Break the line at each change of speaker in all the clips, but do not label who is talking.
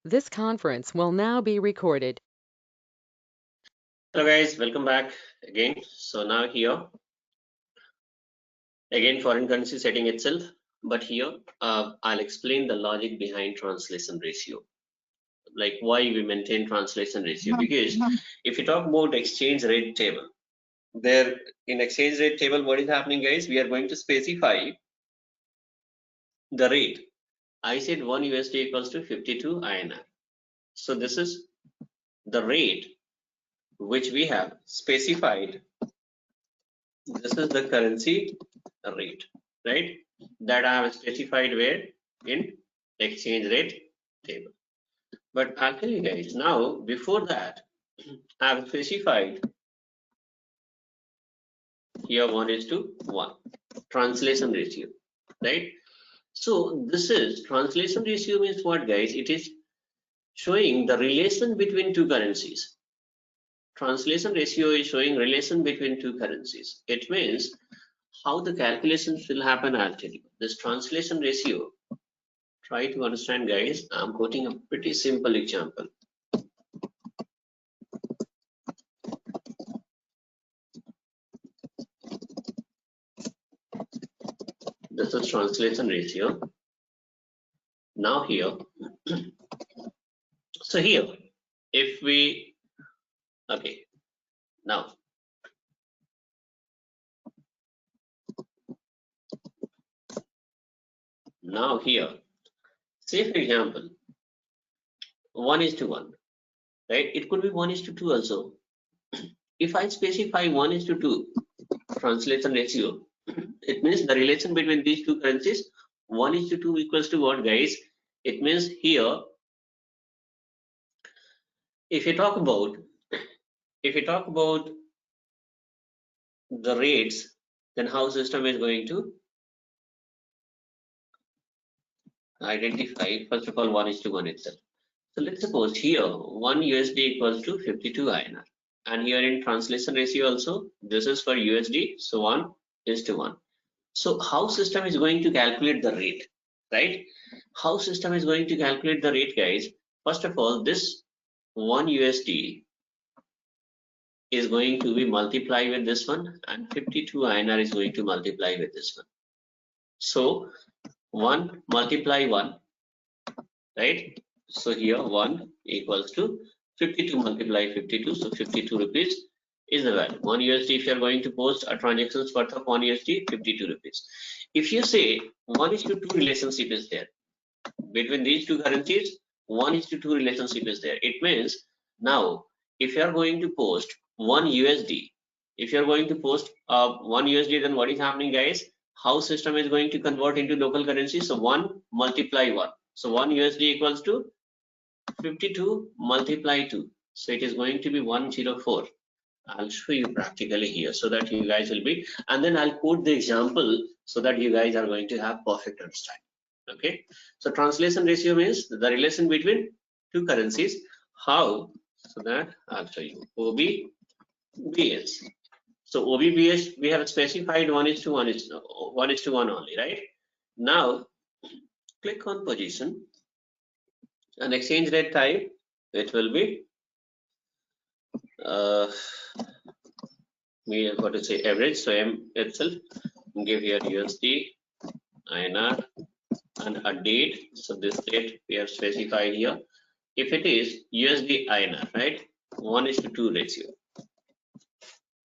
This conference will now be recorded.
Hello guys, welcome back again. So now here, again foreign currency setting itself, but here I'll explain the logic behind translation ratio, like why we maintain translation ratio. Because if you talk about exchange rate table, there in exchange rate table, what is happening guys, we are going to specify the rate. I said 1 USD equals to 52 INR. So this is the rate which we have specified. This is the currency rate, right? That I have specified where in exchange rate table. But I'll tell you guys now, before that, I have specified here 1:1 translation ratio, right? So this is translation ratio means what guys? It is showing the relation between two currencies. Translation ratio is showing relation between two currencies. It means how the calculations will happen. I'll tell you. This translation ratio, try to understand guys. I'm quoting a pretty simple example. This is translation ratio. Now here, so here, if we, okay, now here, say for example, 1:1, right? It could be 1:2 also. If I specify 1:2 translation ratio, it means the relation between these two currencies 1:2 equals to what guys? It means here, if you talk about the rates, then how system is going to identify first of all 1:1 itself. So let's suppose here 1 USD equals to 52 INR, and here in translation ratio also this is for USD, so 1:1. So how system is going to calculate the rate, right? How system is going to calculate the rate guys? First of all, this 1 USD is going to be multiplied with this one, and 52 INR is going to multiply with this one. So 1 multiply 1, right? So here 1 equals to 52 multiply 52, so 52 rupees is the value. 1 USD, if you are going to post a transactions worth of 1 USD, 52 rupees. If you say 1:2 relationship is there between these two currencies, 1:2 relationship is there. It means now if you are going to post 1 USD, if you are going to post 1 USD, then what is happening guys? How system is going to convert into local currency? So 1 multiply 1. So 1 USD equals to 52 multiply 2. So it is going to be 104. I'll show you practically here so that you guys will be, and then I'll quote the example so that you guys are going to have perfect understanding. Okay, so translation ratio means the relation between two currencies. How? So that I'll show you. OBBS. So OBBS we have specified 1:1 only, right? Now click on position and exchange rate type. It will be what to say average. So M itself give here USD, INR, and a date. So this date we have specified here. If it is USD INR, right? 1:2 ratio.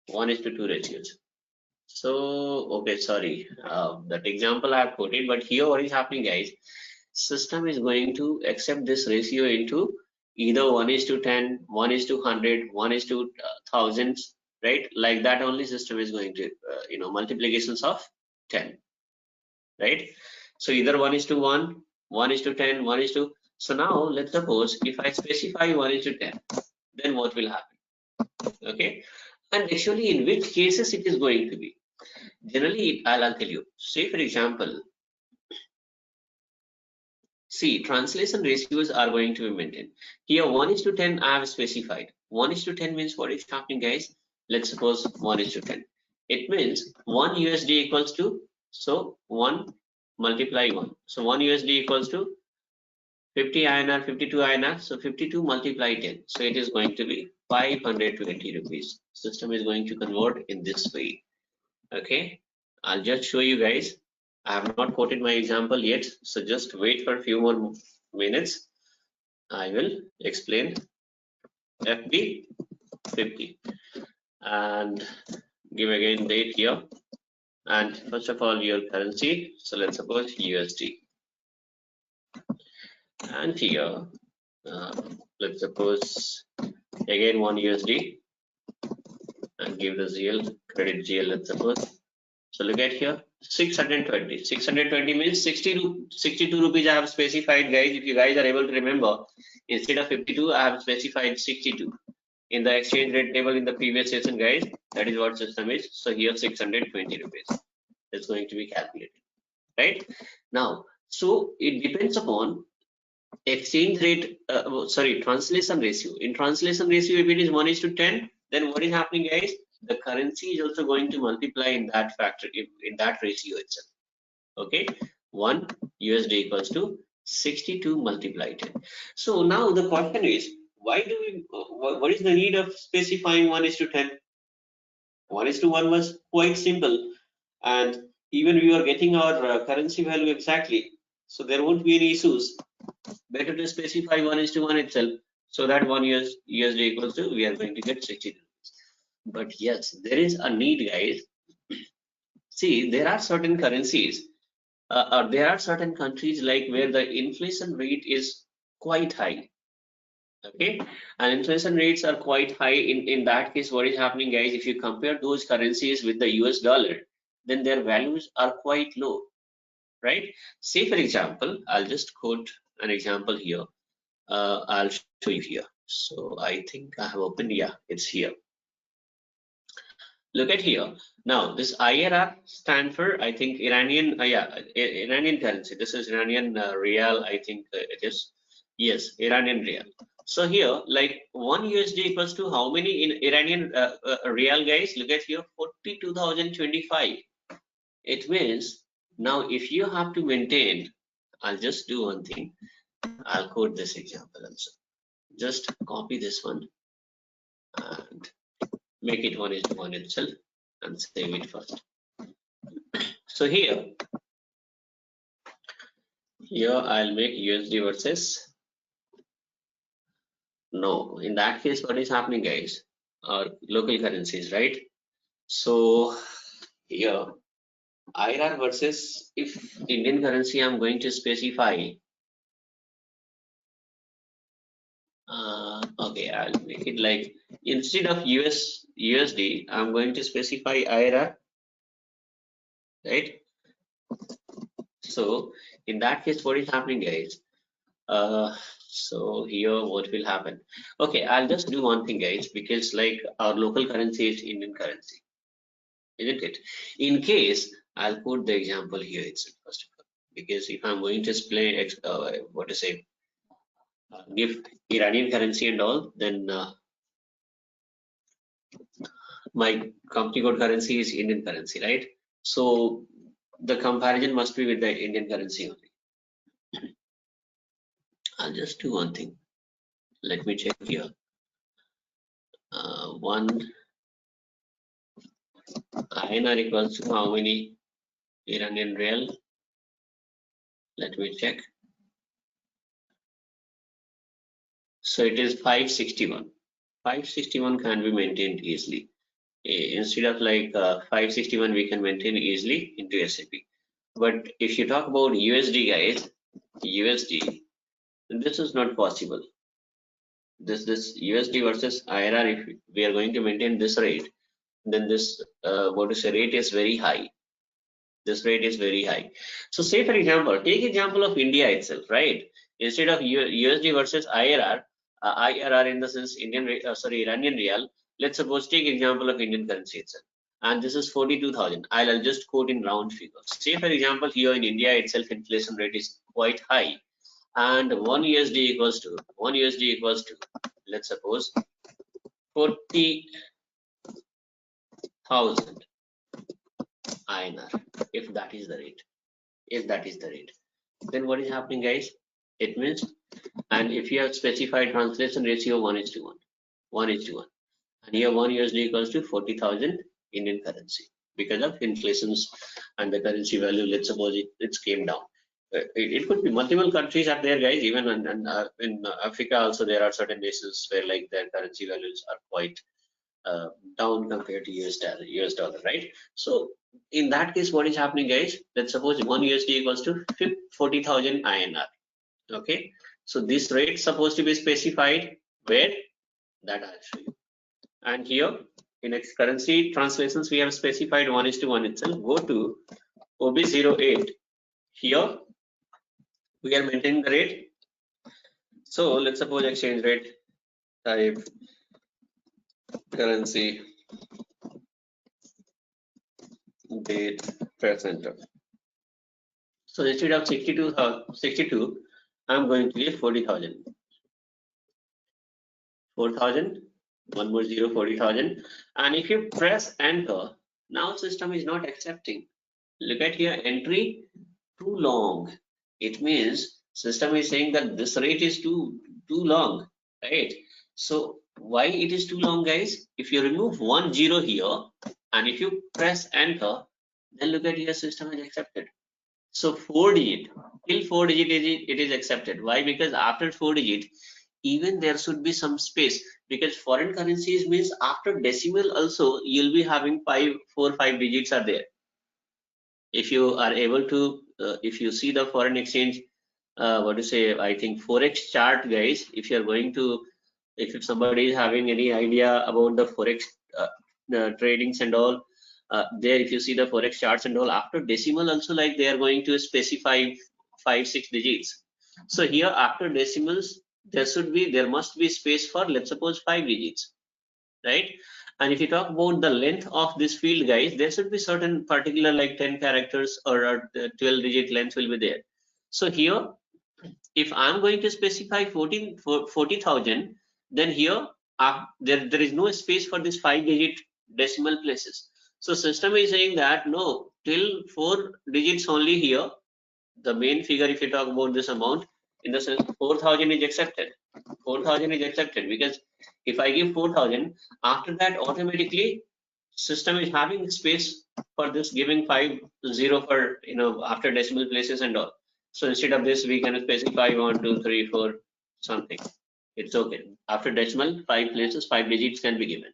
1:2 ratios. So okay, sorry, that example I have quoted, but here what is happening, guys? System is going to accept this ratio into either 1:10, 1:100, 1:1000s, right? Like that only system is going to, multiplications of 10, right? So either 1:1, 1:10, 1:2. So now let's suppose if I specify 1:10, then what will happen? Okay, and actually in which cases it is going to be? Generally, I'll tell you. Say for example, see, translation ratios are going to be maintained. Here 1:10 I have specified. 1:10 means what is happening, guys? Let's suppose 1:10. It means 1 USD equals to, so 1 multiply 1. So 1 USD equals to 50 INR, 52 INR, so 52 multiply 10. So it is going to be 520 rupees. System is going to convert in this way. Okay, I'll just show you guys. I have not quoted my example yet, so just wait for a few more minutes. I will explain FB 50 and give again date here. And first of all, your currency. So let's suppose USD. And here, let's suppose again one USD and give the GL, credit GL, let's suppose. So look at here, 620. 620 means 62 rupees I have specified, guys. If you guys are able to remember, instead of 52, I have specified 62 in the exchange rate table in the previous session, guys. That is what system is. So here 620 rupees is going to be calculated, right? Now, so it depends upon exchange rate, translation ratio. In translation ratio, if it is 1:10, then what is happening, guys? The currency is also going to multiply in that factor, in that ratio itself. Okay, 1 USD equals to 62 multiplied 10. So now the question is, why do we, what is the need of specifying 1:10? 1:1 was quite simple, and even we are getting our currency value exactly, so there won't be any issues. Better to specify 1:1 itself, so that 1 USD equals to, we are going to get 60 rupees. But yes, there is a need, guys. See, there are certain currencies, or there are certain countries like where the inflation rate is quite high. Okay, and inflation rates are quite high. In that case, what is happening, guys? If you compare those currencies with the US dollar, then their values are quite low, right? Say for example, I'll just quote an example here. I'll show you here. So I think I have opened, yeah, it's here. Look at here. Now this IRR stand for, I think, Iranian, Iranian currency. This is Iranian real, I think it is. Yes, Iranian real. So here, like 1 USD equals to how many in Iranian real, guys? Look at here, 42,025. It means now if you have to maintain, I'll just do one thing. I'll quote this example also. Just copy this one and make it 1:1 itself and save it first. So here I'll make USD versus, no, in that case what is happening, guys, our local currencies, right? So here IRR versus, if Indian currency I'm going to specify, okay, I'll make it like, instead of USD I'm going to specify IRR, right? So in that case, what is happening, guys? So here what will happen? Okay, I'll just do one thing, guys, because like our local currency is Indian currency, isn't it? In case, I'll put the example here itself first of all, because if I'm going to explain what to say, give Iranian currency and all, then my company code currency is Indian currency, right? So the comparison must be with the Indian currency only. I'll just do one thing. Let me check here. One INR equals to how many Iranian real? Let me check. So it is 561. 561 can be maintained easily. Instead of like 561, we can maintain easily into SAP. But if you talk about USD, guys, USD, this is not possible. This USD versus IRR, if we are going to maintain this rate, then this rate is very high. This rate is very high. So say for example, take example of India itself, right? Instead of USD versus IRR, IRR in the sense Iranian real, let's suppose take example of Indian currency itself. And this is 42,000. I'll just quote in round figures. Say for example, here in India itself, inflation rate is quite high. And 1 USD equals to, let's suppose 40,000 INR, if that is the rate. Then what is happening, guys? It means, and if you have specified translation ratio 1:1, 1:1, and here 1 USD equals to 40,000 Indian currency because of inflations and the currency value. Let's suppose it came down. It could be multiple countries are there, guys. Even in Africa also there are certain nations where like their currency values are quite down compared to US dollar, right? So in that case, what is happening, guys? Let's suppose 1 USD equals to 40,000 INR. Okay, so this rate supposed to be specified where, that I'll show you. And here in currency translations we have specified 1:1 itself. Go to OB08. Here we are maintaining the rate. So let's suppose exchange rate type currency date percent. So instead of 62, I'm going to give 40,000. 4,000, one more 0, 40,000. And if you press enter, now system is not accepting. Look at here, entry too long. It means system is saying that this rate is too long, right? So why it is too long, guys? If you remove 1 0 here and if you press enter, then look at here, system is accepted. So 4 digit, till 4 digit it is accepted. Why? Because after 4 digit, even there should be some space, because foreign currencies means after decimal also you'll be having 4 5 digits are there. If you are able to, if you see the foreign exchange, what to say, I think forex chart, guys. If you're going to, if somebody is having any idea about the forex tradings and all, there if you see the forex charts and all, after decimal also like they are going to specify 5 6 digits. So here after decimals there must be space for, let's suppose, 5 digits, right? And if you talk about the length of this field, guys, there should be certain particular like 10 characters or 12 digit length will be there. So here if I'm going to specify 40,000, then here there is no space for this 5 digit decimal places. So system is saying that no, till 4 digits only here, the main figure, if you talk about this amount, in the sense 4,000 is accepted. 4,000 is accepted because if I give 4,000, after that automatically system is having space for this giving 5 0 for, after decimal places and all. So instead of this we can specify 1 2 3 4 something. It's okay. After decimal 5 places, 5 digits can be given.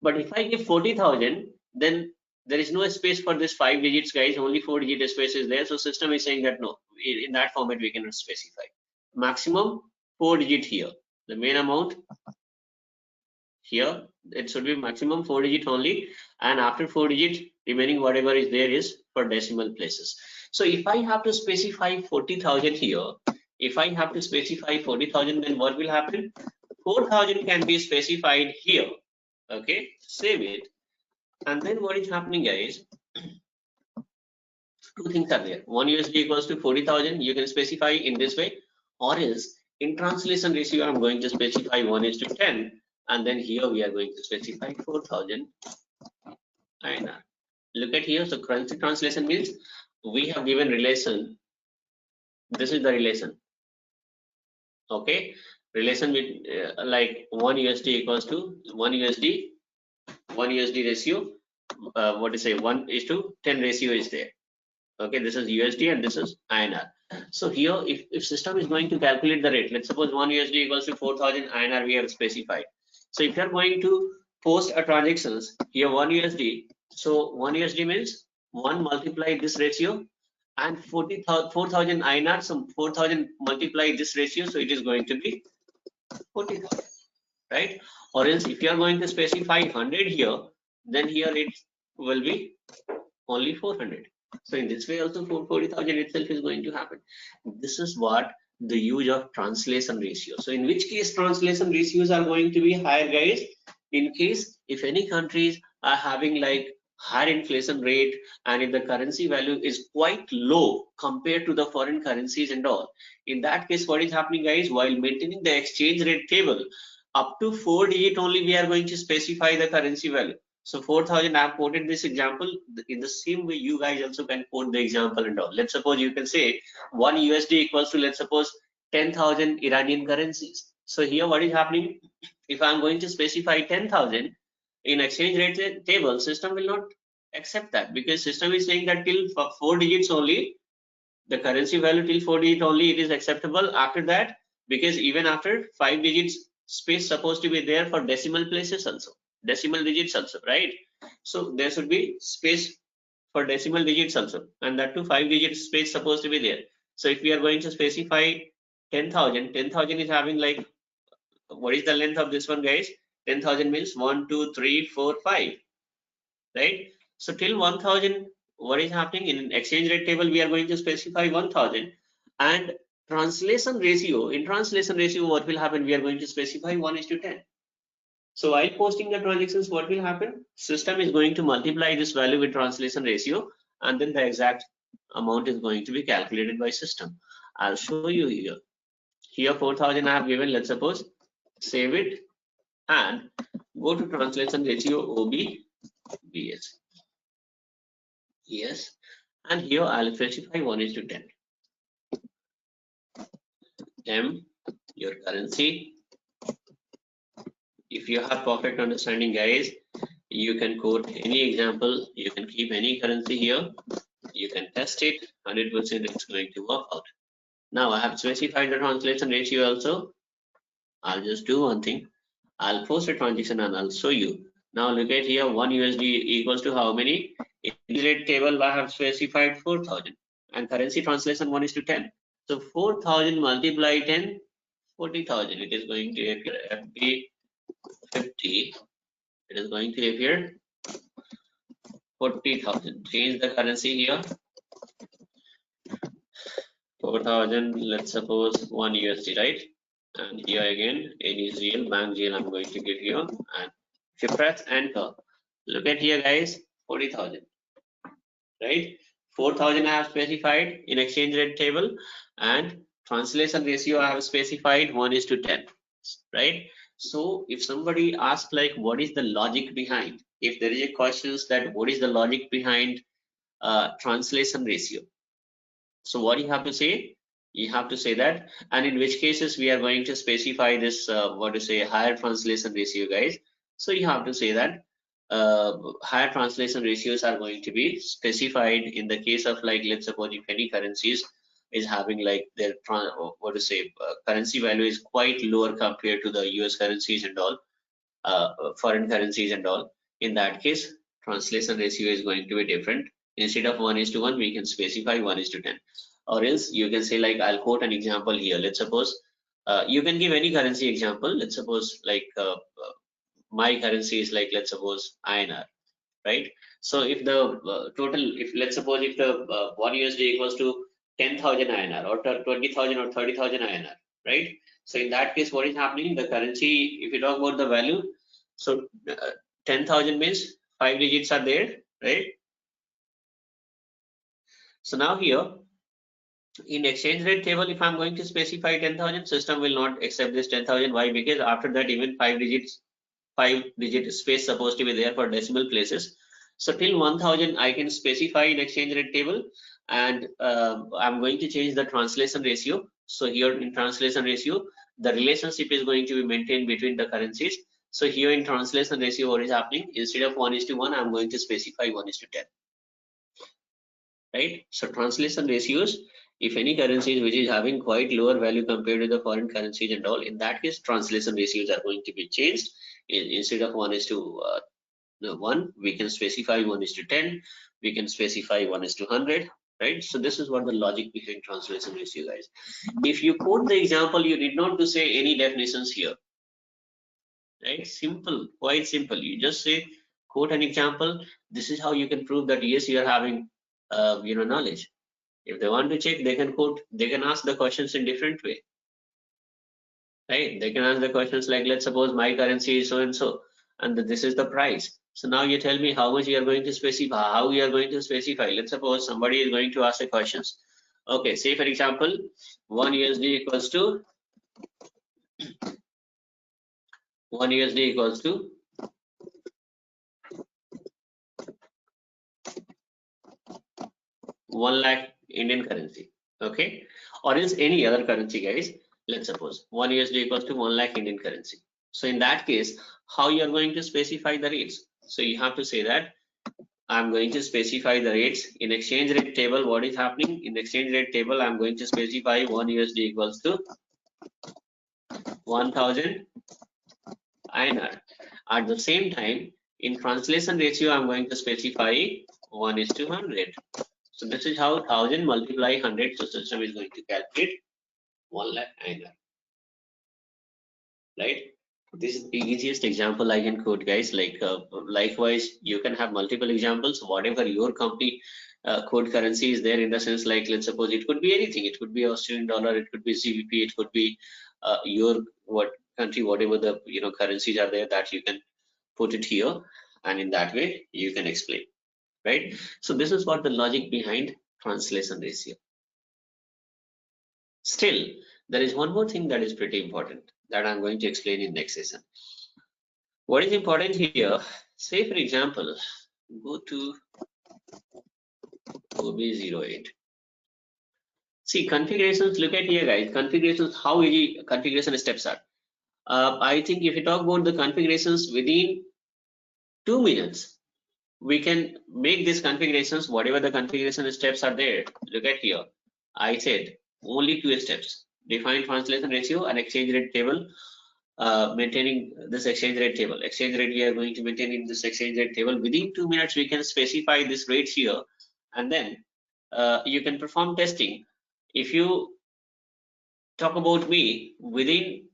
But if I give 40,000, then there is no space for this 5 digits, guys. Only 4 digit space is there. So system is saying that no, in that format we cannot specify. Maximum 4 digit here. The main amount here, it should be maximum 4 digit only, and after 4 digit remaining whatever is there is for decimal places. So if I have to specify 40,000 here, if I have to specify 40,000, then what will happen? 4,000 can be specified here. Okay, save it. And then what is happening, guys? Two things are there. 1 USD equals to 40,000. You can specify in this way, or else in translation ratio, I'm going to specify 1:10, and then here we are going to specify 4,000 INR. Look at here. So currency translation means we have given relation. This is the relation. Okay, relation with like 1 USD equals to 1 USD ratio. What to say? 1:10 ratio is there. Okay, this is USD and this is INR. So here if system is going to calculate the rate, let's suppose 1 USD equals to 4,000 INR we have specified. So if you are going to post a transactions here 1 USD, so 1 USD means 1 multiply this ratio and 4,000 INR, so 4,000 multiply this ratio, so it is going to be 40,000, right? Or else if you are going to specify 100 here, then here it will be only 400. So in this way also 40,000 itself is going to happen. This is what the use of translation ratio. So in which case translation ratios are going to be higher, guys? In case if any countries are having like higher inflation rate and if the currency value is quite low compared to the foreign currencies and all, in that case what is happening, guys? While maintaining the exchange rate table, up to 4 digit only we are going to specify the currency value. So 4,000, I have quoted this example. In the same way, you guys also can quote the example and all. Let's suppose you can say 1 USD equals to, let's suppose, 10,000 Iranian currencies. So here what is happening? If I'm going to specify 10,000 in exchange rate table, system will not accept that, because system is saying that till 4 digits only, the currency value till 4 digit only it is acceptable. After that, because even after 5 digits space supposed to be there for decimal places also, decimal digits also, right? So there should be space for decimal digits also, and that too 5 digit space supposed to be there. So if we are going to specify 10,000, 10,000 is having like, what is the length of this one, guys? 10,000 means 1 2 3 4 5, right? So till 1,000, what is happening in exchange rate table? We are going to specify 1,000, and translation ratio, in translation ratio, what will happen? We are going to specify 1:10. So while posting the transactions, what will happen? System is going to multiply this value with translation ratio, and then the exact amount is going to be calculated by system. I'll show you here. Here 4,000 I have given. Let's suppose save it and go to translation ratio OBBS. Yes, and here I'll specify 1:10. M, your currency. If you have perfect understanding, guys, you can quote any example, you can keep any currency here, you can test it, 100% it's going to work out. Now I have specified the translation ratio also. I'll just do one thing. I'll post a transaction and I'll show you. Now look at here, 1 USD equals to how many? In the rate table I have specified 4,000, and currency translation 1:10. So 4,000 multiply 10, 40,000. It is going to appear FB 50. It is going to appear 40,000. Change the currency here. 4,000. Let's suppose 1 USD, right? And here again, any GL, bank GL I'm going to give here. And if you press enter, look at here, guys, 40,000, right? 4,000 I have specified in exchange rate table, and translation ratio I have specified 1:10, right? So if somebody asks like what is the logic behind, if there is a question that what is the logic behind translation ratio, so what you have to say? You have to say that, and in which cases we are going to specify this what to say, higher translation ratio, guys. So you have to say that higher translation ratios are going to be specified in the case of, like, let's suppose if any currencies is having like their what to say currency value is quite lower compared to the US currencies and all, foreign currencies and all. In that case, translation ratio is going to be different. Instead of 1:1, we can specify 1:10. Or else you can say, like, I'll quote an example here. Let's suppose you can give any currency example. Let's suppose like my currency is like, let's suppose INR, right? So if the total, if let's suppose if the 1 USD equals to 10,000 INR or 20,000 or 30,000 INR, right? So in that case, what is happening? The currency, if you talk about the value, so 10,000 means 5 digits are there, right? So now here in exchange rate table, if I'm going to specify 10,000, system will not accept this 10,000. Why? Because after that, even 5 digit space supposed to be there for decimal places. So till 1,000 I can specify in exchange rate table, and I'm going to change the translation ratio. So here in translation ratio, the relationship is going to be maintained between the currencies. So here in translation ratio, what is happening? Instead of 1:1, I'm going to specify 1:10, right? So translation ratios, if any currencies which is having quite lower value compared to the foreign currencies and all, in that case translation ratios are going to be changed. Instead of 1:1, we can specify 1:10, we can specify 1:100, right? So this is what the logic behind translation ratio, guys. If you quote the example, you need not to say any definitions here, right? Simple, quite simple. You just say quote an example. This is how you can prove that yes, you are having knowledge. If they want to check, they can quote, they can ask the questions in different way, right? They can ask the questions like, let's suppose my currency is so and so, and this is the price. So now you tell me how much you are going to specify, how you are going to specify. Let's suppose somebody is going to ask the questions. Okay, say for example, 1 USD equals to 1 USD equals to 1 lakh Indian currency. Okay, or else any other currency, guys. Let's suppose 1 USD equals to 1 lakh Indian currency. So in that case, how you are going to specify the rates? So you have to say that I'm going to specify the rates in exchange rate table. What is happening in the exchange rate table? I'm going to specify 1 USD equals to 1000 INR. At the same time, in translation ratio, I'm going to specify 1:100. So this is how 1000 multiply 100. So system is going to calculate 1 lakh INR, right? This is the easiest example I can quote, guys. Likewise, you can have multiple examples. Whatever your company code currency is there, in the sense, like, let's suppose it could be anything. It could be Australian dollar. It could be GBP. It could be your what country, whatever the currencies are there, that you can put it here, and in that way you can explain, right? So this is what the logic behind translation ratio. Still, there is one more thing that is pretty important that I'm going to explain in next session. What is important here? Say, for example, go to OB08. See, configurations, look at here, guys. Configurations, how easy configuration steps are. I think if you talk about the configurations, within 2 minutes, we can make these configurations, whatever the configuration steps are there. Look at here. I said only 2 steps: define translation ratio and exchange rate table. Maintaining this exchange rate table. Exchange rate we are going to maintain in this exchange rate table. Within 2 minutes, we can specify this rates here, and then you can perform testing. If you talk about me, within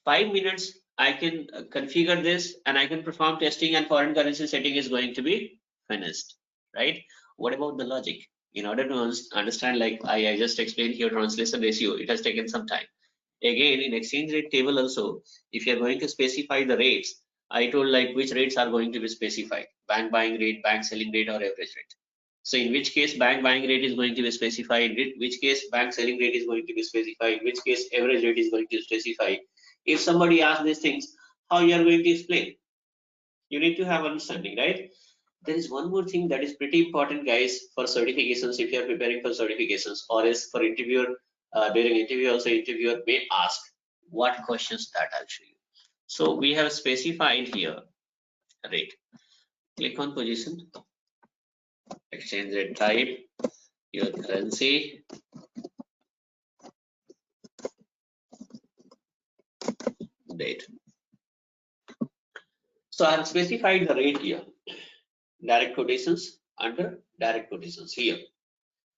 5 minutes, I can configure this and I can perform testing, and foreign currency setting is going to be finished, right? What about the logic? In order to understand, like I just explained here, translation ratio, it has taken some time. Again, in exchange rate table also, if you're going to specify the rates, I told like which rates are going to be specified: bank buying rate, bank selling rate, or average rate. So in which case bank buying rate is going to be specified, in which case bank selling rate is going to be specified, in which case average rate is going to be specified. If somebody asks these things, how you are going to explain? You need to have understanding, right? There is one more thing that is pretty important, guys, for certifications. If you are preparing for certifications, or is for interviewer, during interview also, interviewer may ask what questions, that I'll show you. So we have specified here rate. Click on position, exchange rate type, your currency, date. So I have specified the rate here. Direct quotations, under direct quotations here.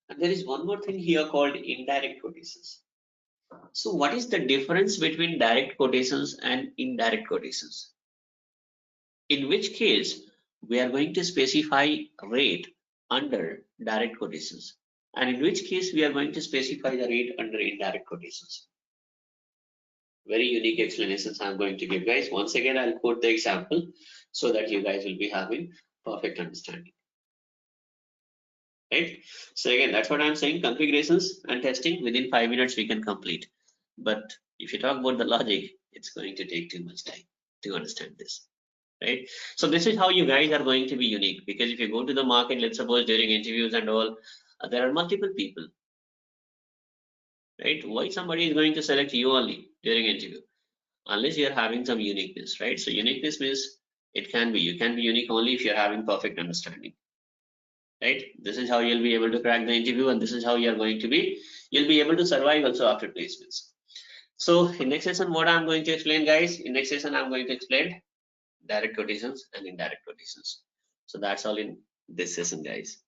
And there is one more thing here called indirect quotations. So what is the difference between direct quotations and indirect quotations? In which case we are going to specify rate under direct quotations, and in which case we are going to specify the rate under indirect quotations. Very unique explanations I'm going to give, guys. Once again, I'll quote the example so that you guys will be having perfect understanding. Right? So again, that's what I'm saying. Configurations and testing within 5 minutes we can complete. But if you talk about the logic, it's going to take too much time to understand this. Right? So this is how you guys are going to be unique, because if you go to the market, let's suppose during interviews and all, there are multiple people. Right? Why somebody is going to select you only during interview? Unless you're having some uniqueness, right? So uniqueness means you can be unique only if you're having perfect understanding. Right? This is how you'll be able to crack the interview, and this is how you'll be able to survive also after placements. So in next session, what I'm going to explain, guys, in next session, I'm going to explain direct quotations and indirect quotations. So that's all in this session, guys.